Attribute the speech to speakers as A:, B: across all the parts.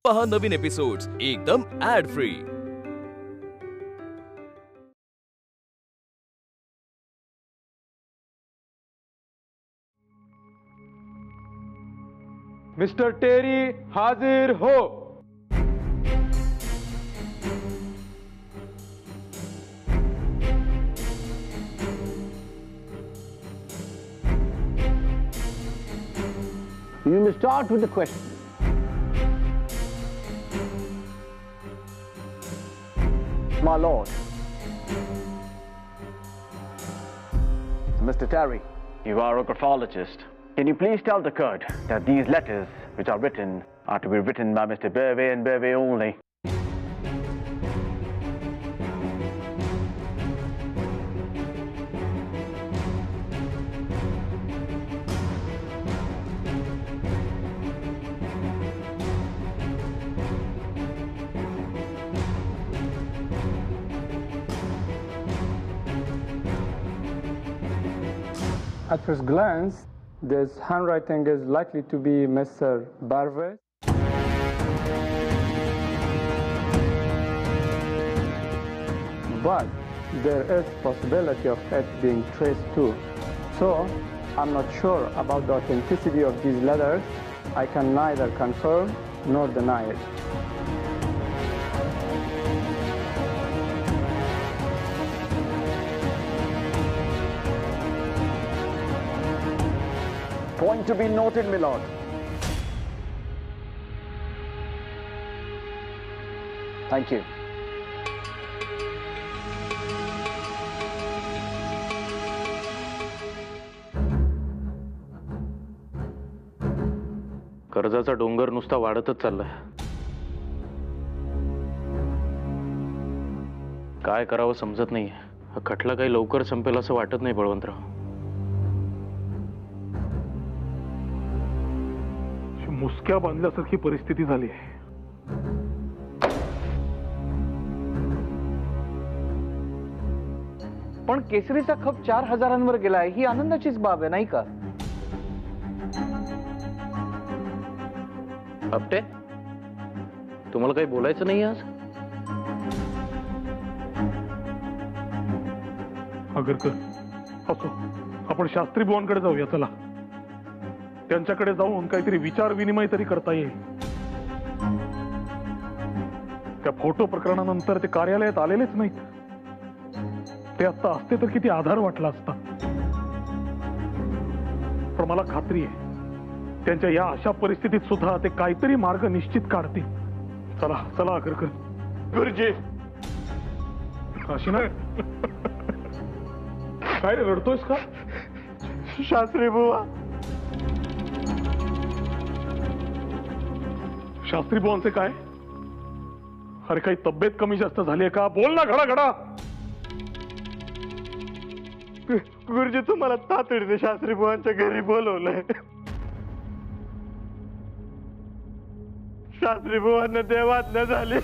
A: पहा नवीन एपिसोड्स एकदम add free.
B: Mister Terry हाजिर हो।
C: You may start with the question. My lord. Mr. Terry, you are a graphologist. Can you please tell the court that these letters which are written are to be written by Mr. Bervey and Bervey only?
B: At first glance, this handwriting is likely to be Mr. Bervey. But there is possibility of it being traced too. So, I'm not sure about the authenticity of these letters. I can neither confirm nor deny it.
C: Point to be noted, my lord. Thank you.
D: कर्जाचा डोंगर नुसता वाढतच चाललाय। काय करावं समजत नाहीये। हा खटला काही लवकर संपेल असं वाटत नाही बळवंतराव।
E: मुसक्या बांधल्यासारखी परिस्थिती झाली आहे।
F: पण केसरीचा खप 4000 गेलाय ही आनंदाचीच बाब आहे नाही का?
D: आपटे, तुम्हाला काही बोलायचं नाही आज?
E: आगरकर, असो, आपण शास्त्री बुवांकडे जाऊया चला। त्यांच्याकडे जाऊन काहीतरी विचार विनिमय तरी करता येईल। त्या फोटो प्रकरणानंतर ते कार्यालयात आलेलेच नाहीत। ते आता असते तर किती आधार वाटला असता। पण मला खात्री आहे त्यांच्या या अशा परिस्थितीत सुद्धा ते काहीतरी मार्ग निश्चित काढतील। चला चला आगरकर। गुरुजी, काशीनाथ, काय रे, रडतोयस का?
C: शास्त्री बुवा,
E: शास्त्री बुवांचे काय? अरे काही तब्येत कमी जास्त झाली आहे का? बोल ना घडा घडा।
C: गुरुजी तुम्हाला तातडीने शास्त्री बुवांच्या घरी बोलवलंय। शास्त्री बुवांना देवाज्ञा झाली।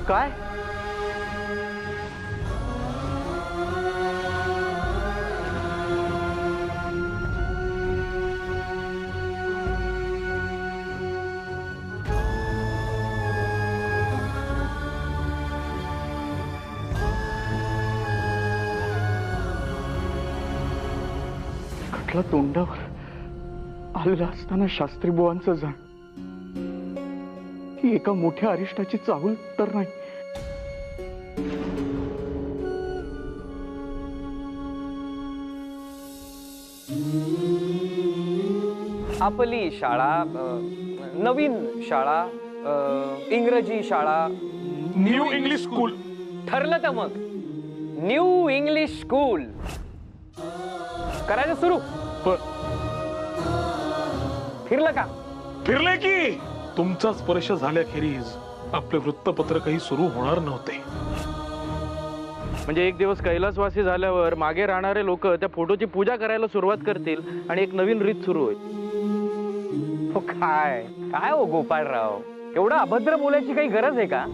F: काय? खटला तोंडावर आलेला असताना शास्त्री बुवांचं जाण ही एका मोठ्या अरिष्टाची चाहूल तर नाही।
G: आपली शाळा, नवीन शाळा, इंग्रजी शाळा,
E: न्यू इंग्लिश स्कूल
G: ठरलं तर मग न्यू इंग्लिश स्कूल करायचं सुरू। फिरलं का?
E: फिरले की तुमचा स्पर्श झाल्याखेरीज आपले वृत्तपत्र काही सुरू होणार नव्हते।
D: म्हणजे एक दिवस कैलासवासी झाल्यावर मागे राहणारे लोक त्या फोटोची पूजा करायला सुरुवात करतील आणि एक नवीन रीत सुरू होईल।
G: हो काय काय हो गोपाळराव, एवढं अभद्र बोलायची काही गरज आहे का?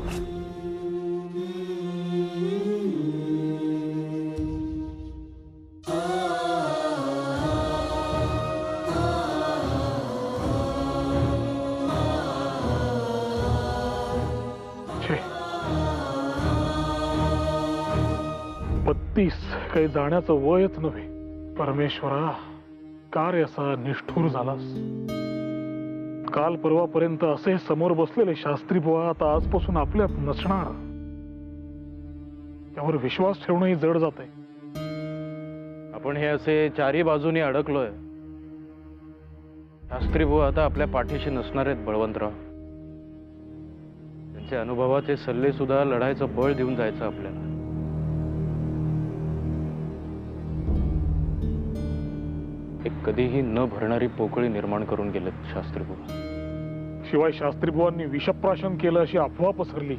E: 36 काही जाण्याचं वयच नव्हे. परमेश्वरा, का रे असा निष्ठुर झालास? काल परवापर्यंत असे समोर बसलेले शास्त्री बुवा आता आजपासून आपल्यात नसणार. त्यावर विश्वास ठेवणंही जड जात आहे.
D: आपण हे असे चारी बाजूनी अडकलोय. शास्त्री बुवा आता आपल्या पाठीशी नसणार आहेत बळवंतराव. त्यांचे अनुभवाचे सल्ले सुद्धा लढायचं बळ देऊन जायचं आपल्याला. एक कधीही न भरणारी पोकळी निर्माण करून गेलेत शास्त्री बुवा.
E: शिवाय शास्त्री बुवांनी विषप्राशन केलं अशी अफवा पसरली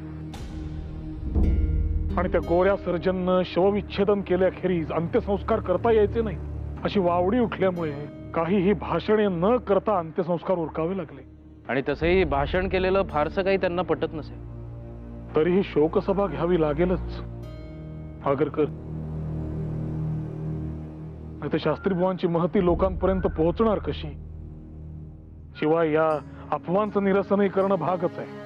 E: आणि त्या गोऱ्या सर्जननं शवविच्छेदन केल्याखेरीज अंत्यसंस्कार करता यायचे नाही अशी वावडी उठल्यामुळे काहीही भाषणे न करता अंत्यसंस्कार उरकावे लागले.
D: आणि तसंही भाषण केलेलं फारसं काही त्यांना पटत नसेल.
E: तरीही शोकसभा घ्यावी लागेलच. आगरकर, नाही तर शास्त्री बुवांची महती लोकांपर्यंत पोहोचणार कशी? शिवाय या अफवांचं निरसनही करणं भागच आहे.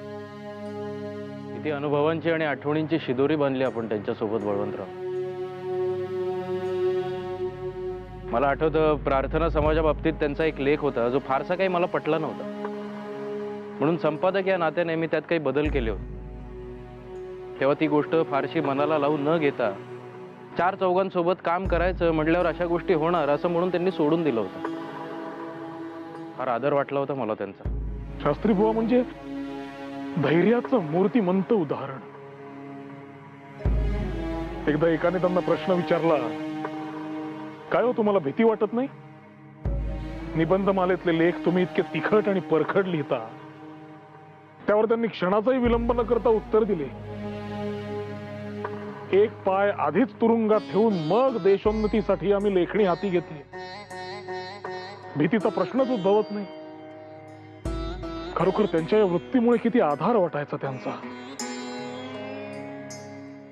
D: किती अनुभवांची आणि आठवणींची शिदोरी बांधली आपण त्यांच्यासोबत बळवंतराव. मला आठवतं प्रार्थना समाजा बाबतीत त्यांचा एक लेख होता जो फारसा काही मला पटला नव्हता. म्हणून संपादक या नात्याने मी त्यात काही बदल केले होते. तेव्हा ती गोष्ट फारशी मनाला लावून न घेता 4-4 काम करायचं म्हटल्यावर अशा गोष्टी होणार असं म्हणून त्यांनी सोडून दिलं होतं. फार आदर वाटला होता मला त्यांचा.
E: शास्त्री बुवा म्हणजे धैर्याचं मूर्तिमंत उदाहरण. एकदा एकाने त्यांना प्रश्न विचारला, काय हो तुम्हाला भीती वाटत नाही? निबंधमालेतले लेख तुम्ही इतके तिखट आणि परखड लिहिता. त्यावर त्यांनी क्षणाचाही विलंब न करता उत्तर दिले, एक पाय आधीच तुरुंगात ठेवून मग देशोन्नतीसाठी आम्ही लेखणी हाती घेतली. भीतीचा प्रश्नच उद्भवत नाही. खरोखर त्यांच्या या वृत्तीमुळे किती आधार वाटायचा त्यांचा.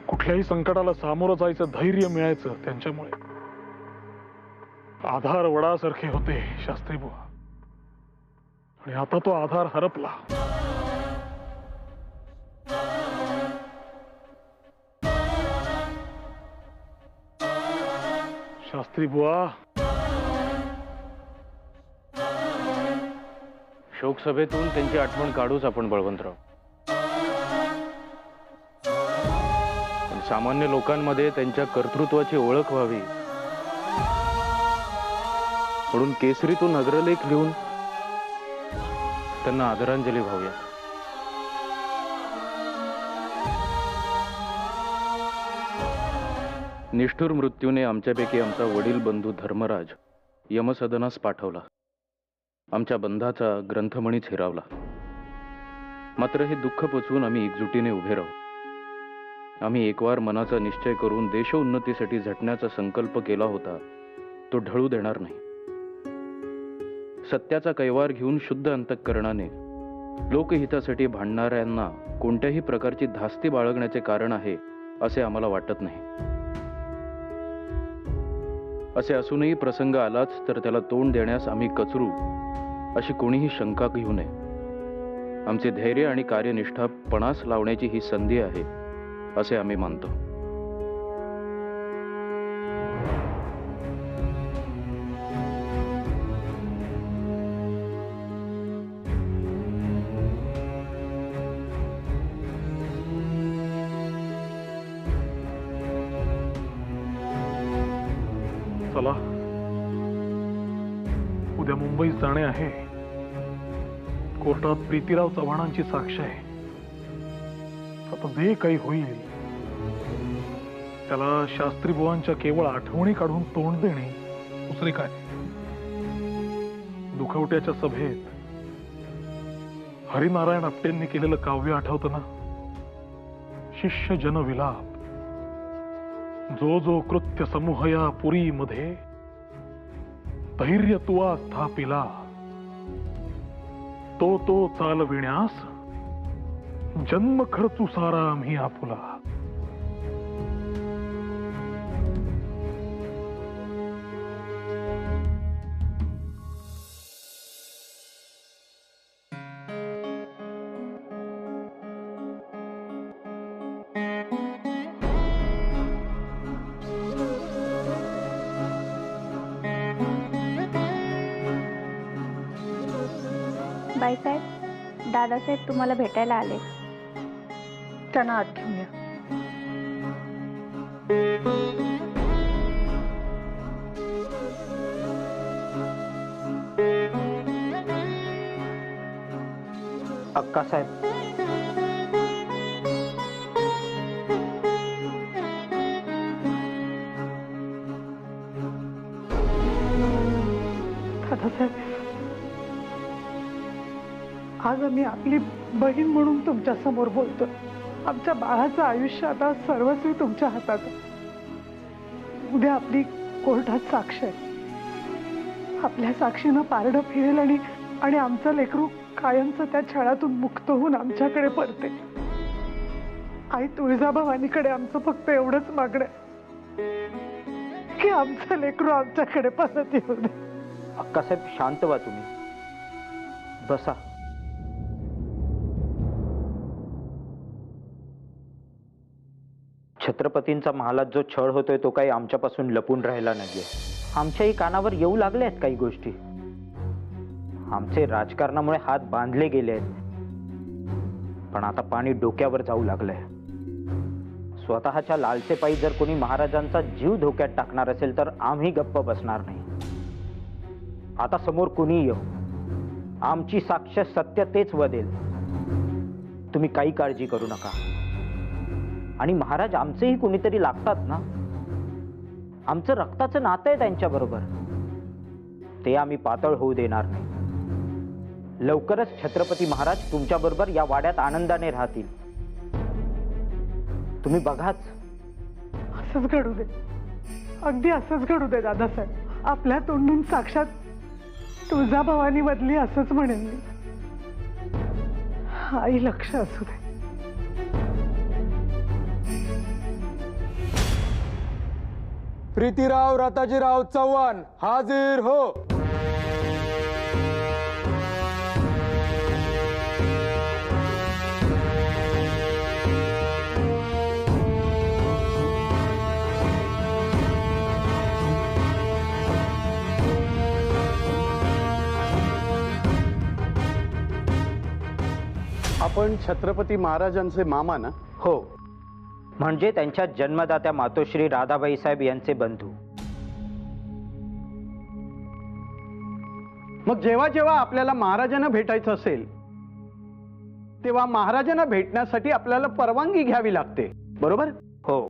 E: कुठल्याही संकटाला सामोरं जायचं धैर्य मिळायचं त्यांच्यामुळे. आधार वडासारखे होते शास्त्री बुवा. आणि आता तो आधार हरपला. शास्त्री बुवा,
D: शोकसभेतून त्यांची आठवण काढूच आपण बळवंतराव. पण सामान्य लोकांमध्ये त्यांच्या कर्तृत्वाची ओळख व्हावी म्हणून केसरीतून अग्रलेख लिहून त्यांना आदरांजली व्हावी. निष्ठुर मृत्यूने आमच्यापैकी आमचा वडील बंधू धर्मराज यमसदनास पाठवला. आमच्या बंधाचा ग्रंथमणीच हिरावला. मात्र हे दुःख पचवून आम्ही एकजुटीने उभे राहू. आम्ही एकवार मनाचा निश्चय करून देशोन्नतीसाठी झटण्याचा संकल्प केला होता, तो ढळू देणार नाही. सत्याचा कैवार घेऊन शुद्ध अंतःकरणाने लोकहितासाठी भांडणाऱ्यांना कोणत्याही प्रकारची धास्ती बाळगण्याचे कारण आहे असे आम्हाला वाटत नाही. असे असूनही प्रसंग आलाच तर त्याला तोंड देण्यास आम्ही कचरू अशी कोणीही शंका घेऊ नये. आमचे धैर्य आणि कार्यनिष्ठा पणास लावण्याची ही संधी आहे असे आम्ही मानतो.
E: चला, उद्या मुंबईत जाणे आहे. कोर्टात प्रीतीराव चव्हाणांची साक्ष आहे. आता जे काही होईल त्याला शास्त्री बुवांच्या केवळ आठवणी काढून तोंड देणे, दुसरे काय. दुखवट्याच्या सभेत हरिनारायण आपटेंनी केलेलं काव्य आठवतं ना? शिष्य जनविलाप. जो जो कृत्य समूह या पुरी मध्ये धैर्य तुवा स्थापिला, तो तो चालविण्यास जन्म खर्चू सारा आम्ही आपुला.
H: बाईसाहेब, दादासाहेब तुम्हाला भेटायला आले.
F: त्यांना आत घेऊन या.
I: अक्कासाहेब,
F: दादासाहेब, आज आम्ही आपली बहीण म्हणून तुमच्या समोर बोलतो. आमच्या बाळाचं आयुष्य आता सर्वस्वी तुमच्या हातात आहे. उद्या आपली कोर्टात साक्ष आहे. आपल्या साक्षीनं पारडं फिरेल आणि आमचं लेकरू कायमचं त्या छळातून मुक्त होऊन आमच्याकडे परते. आई तुळजाभवानीकडे आमचं फक्त एवढंच मागणं की आमचं लेकरू आमच्याकडे परत येऊ दे.
I: अक्कासाहेब, शांत व्हा तुम्ही. बसा. छत्रपतींचा महालात जो छळ होतोय तो काही आमच्यापासून लपून राहिला नाहीये. आमच्याही कानावर येऊ लागले आहेत काही गोष्टी. आमचे राजकारणामुळे हात बांधले गेले आहेत, पण आता पाणी डोक्यावर जाऊ लागलंय. स्वतःच्या लालसेपायी जर कोणी महाराजांचा जीव धोक्यात टाकणार असेल तर आम्ही गप्प बसणार नाही. आता समोर कोणी येऊ, आमची साक्ष सत्य तेच वदेल. तुम्ही काही काळजी करू नका. आणि महाराज आमचेही कोणीतरी लागतात ना. आमचं रक्ताचं नातं आहे त्यांच्याबरोबर. ते आम्ही पातळ होऊ देणार नाही. लवकरच छत्रपती महाराज तुमच्याबरोबर या वाड्यात आनंदाने राहतील. तुम्ही बघाच.
F: असंच घडू दे, अगदी असंच घडू दे दादासाहेब. आपल्या तोंडून साक्षात तुळजाभवानी मधली असंच म्हणेन मी. आई लक्ष असू दे.
J: प्रीतीराव रताजीराव चव्हाण हाजीर हो.
K: आपण छत्रपती महाराजांचे मामा ना?
I: हो, म्हणजे त्यांच्या जन्मदात्या मातोश्री राधाबाई साहेब यांचे बंधू.
K: मग जेव्हा जेव्हा आपल्याला महाराजांना भेटायचं असेल तेव्हा महाराजांना भेटण्यासाठी आपल्याला परवानगी घ्यावी लागते, बरोबर?
I: हो.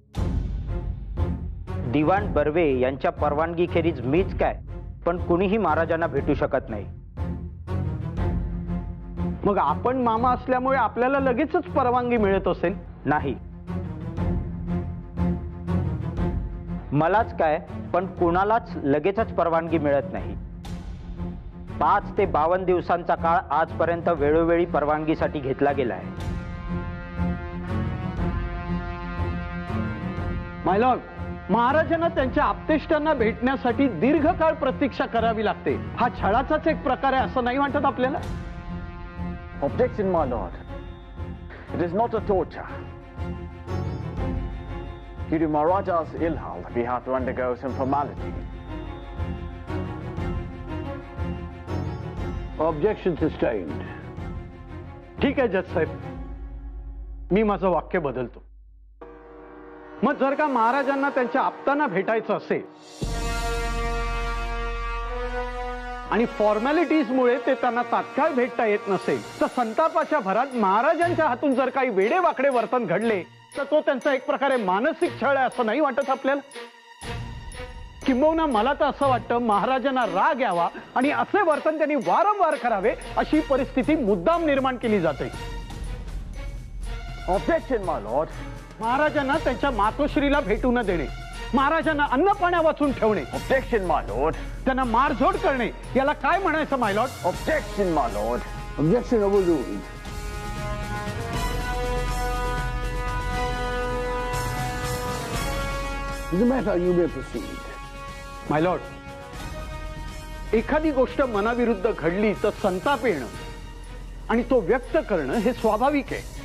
I: दिवाण बर्वे यांच्या परवानगी खेरीज मीच काय पण कुणीही महाराजांना भेटू शकत नाही.
K: मग आपण मामा असल्यामुळे आपल्याला लगेचच परवानगी मिळत असेल?
I: नाही. मलाच काय पण कुणालाच लगेचच परवानगी मिळत नाही. 5 ते 52 दिवसांचा काळ आजपर्यंत वेळोवेळी परवानगीसाठी घेतला गेलाय.
K: माय लॉर्ड, महाराजांना त्यांच्या आप्तेष्टांना भेटण्यासाठी दीर्घकाळ प्रतीक्षा करावी लागते. हा छळाचाच एक प्रकार आहे असं नाही वाटत आपल्याला?
C: Objection, my lord. It is not a torture. Due to Maharaja's ill health, we have to undergo some formality.
K: Objection sustained. ठीक आहे जज साहेब, मी माझं वाक्य बदलतो. मग जर का महाराजांना त्यांच्या आप्तांना भेटायचं असेल आणि फॉर्मॅलिटीजमुळे ते त्यांना तात्काळ भेटता येत नसेल तर संतापाच्या भरात महाराजांच्या हातून जर काही वेडेवाकडे वर्तन घडले तर तो त्यांचा एक प्रकारे मानसिक छळ आहे असं नाही वाटत आपल्याला? किंबहुना मला तर असं वाटतं महाराजांना राग यावा आणि असे वर्तन त्यांनी वारंवार करावे अशी परिस्थिती मुद्दाम निर्माण केली जाते.
C: Objection, my lord.
K: महाराजांना त्यांच्या मातोश्रीला भेटू न देणे, महाराजांना अन्न पाण्या वाचून ठेवणे.
C: Objection, my lord.
K: त्यांना मारझोड करणे, याला काय म्हणायचं माय Lord?
C: Objection, my lord.
K: Objection overruled. The matter you may proceed. My Lord, एखादी गोष्ट मनाविरुद्ध घडली तर संताप येणं आणि तो व्यक्त करणं हे स्वाभाविक आहे.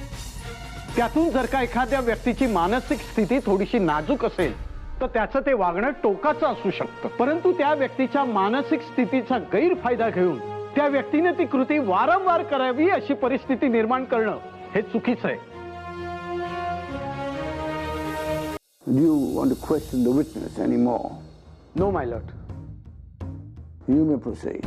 K: त्यातून जर का एखाद्या व्यक्तीची मानसिक स्थिती थोडीशी नाजूक असेल तर त्याचं ते वागणं टोकाचं असू शकतं. परंतु त्या व्यक्तीच्या मानसिक स्थितीचा गैरफायदा घेऊन त्या व्यक्तीने ती कृती वारंवार करावी अशी परिस्थिती निर्माण करणं हे चुकीचं आहे.
L: Do you want to question the witness anymore?
J: No, my lord.
L: You may proceed.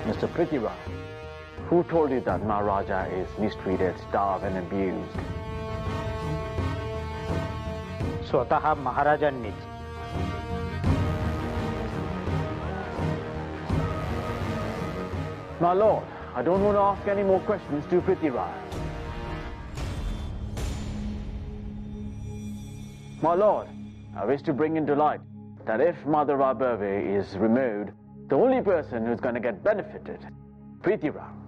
C: Mr. Prithviraj, who told you that Maharaja is mistreated, starved and abused?
I: स्वतः महाराजांनीच.
C: My lord, I don't want to ask any more questions to Prithviraj. My lord, I wish to bring into light that if Madhava Berve is removed, the only person who's going to get benefited, Prithviraj.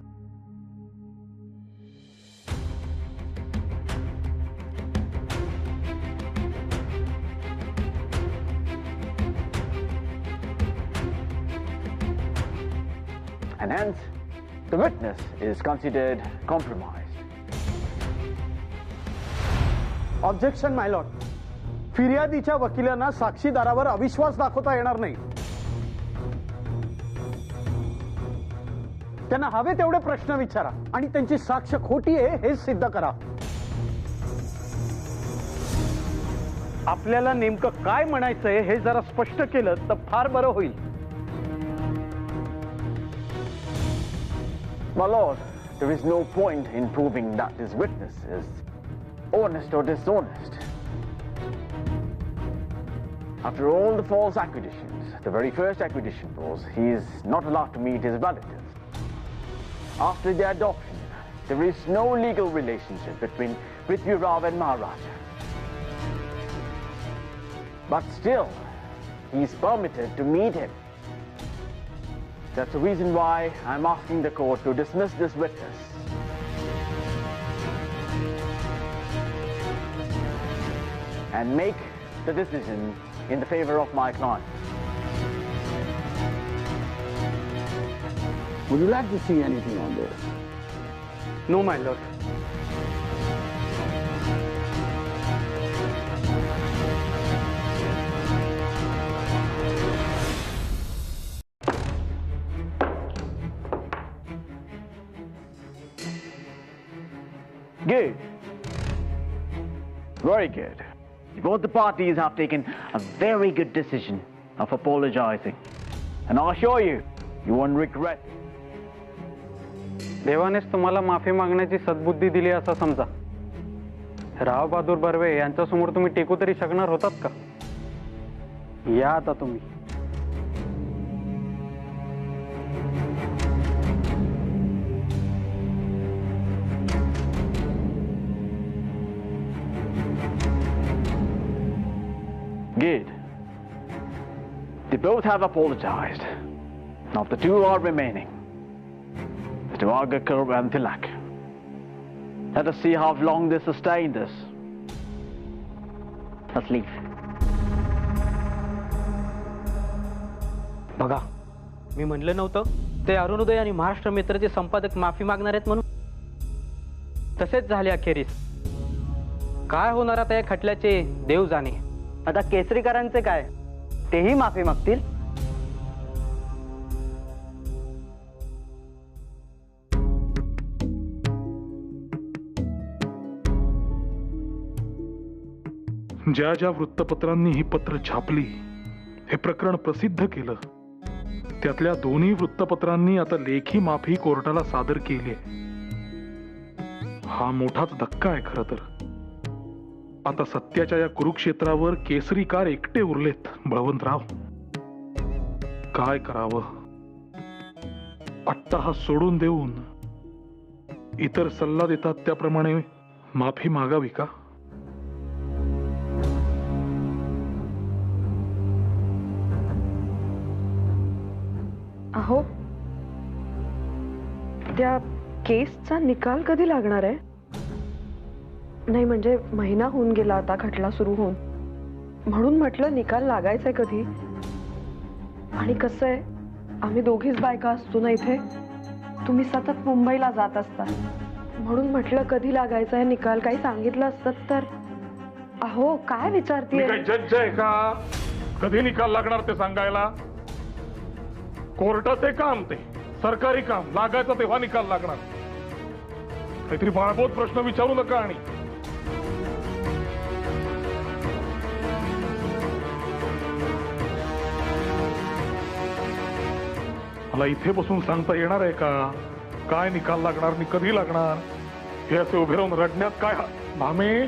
C: And hence, the witness is considered compromised.
K: Objection my lord. फिर्यादीच्या वकिलांना साक्षीदारावर अविश्वास दाखवता येणार नाही. त्यांना हवे तेवढे प्रश्न विचारा आणि त्यांची साक्ष खोटी आहे हे सिद्ध करा. आपल्याला नेमकं काय म्हणायचंय हे जरा स्पष्ट केलं तर फार बरं होईल.
C: My lord, there is no point in proving that this witness is honest or dishonest. After all the false accusations, the very first accusation was he is not allowed to meet his relatives. After their adoption, there is no legal relationship between Prithviraj and Maharaja. But still, he is permitted to meet him. That's the reason why I'm asking the court to dismiss this witness. And make the decision in the favor of my client.
L: Would you like to see anything on this?
K: No, my lord.
C: Good. Very good. Both the parties have taken a very good decision of apologizing. And I assure you, you won't regret.
G: देवानेच तुम्हाला माफी मागण्याची सद्बुद्धी दिली असं समजा. राव बहादूर बर्वे यांच्यासमोर तुम्ही टेकू तरी शकणार होतात का? या आता तुम्ही.
C: Good. They both have apologized. Now the two are remaining. Mr. Agakar and Tilak. Let us see how long they sustain this. Let's leave.
I: बघा, मी म्हणलं नव्हतं ते अरुणोदय आणि महाराष्ट्र मित्रचे संपादक माफी मागणार आहेत म्हणून. तसेच झाले अखेरीस. काय होणार आता या खटल्याचे देव जाणे.
G: आता केसरीकरांचे काय? तेही माफी मागतील?
E: ज्या ज्या वृत्तपत्रांनी ही पत्र छापली, हे प्रकरण प्रसिद्ध केलं, त्यातल्या दोन्ही वृत्तपत्रांनी आता लेखी माफी कोर्टाला सादर केली. हा मोठाच धक्का आहे खरं तर. आता सत्याच्या या कुरुक्षेत्रावर केसरीकार एकटे उरलेत. बळवंतराव, काय करावं? अट्टाहास सोडून देऊन इतर सल्ला देतात त्याप्रमाणे माफी मागावी का?
F: अहो, त्या केसचा निकाल कधी लागणार आहे? नाही म्हणजे महिना होऊन गेला आता खटला सुरू होऊन. म्हणून म्हटलं निकाल लागायचंय कधी. आणि कसं आहे, आम्ही दोघीच बायका असतो ना इथे. तुम्ही सतत मुंबईला जात असता. म्हणून म्हटलं कधी लागायचा आहे निकाल, काही सांगितलं असतं तर. अहो काय विचारतीये?
E: जज आहे का? कधी निकाल लागणार ते सांगायला? कोर्टाचे काम ते सरकारी काम, लागायचं तेव्हा निकाल लागणार. काहीतरी बाळबोध प्रश्न विचारू नका. आणि मला इथे बसून सांगता येणार आहे का काय निकाल लागणार आणि कधी लागणार? हे असे उभे राहून रडण्यात काय भामे?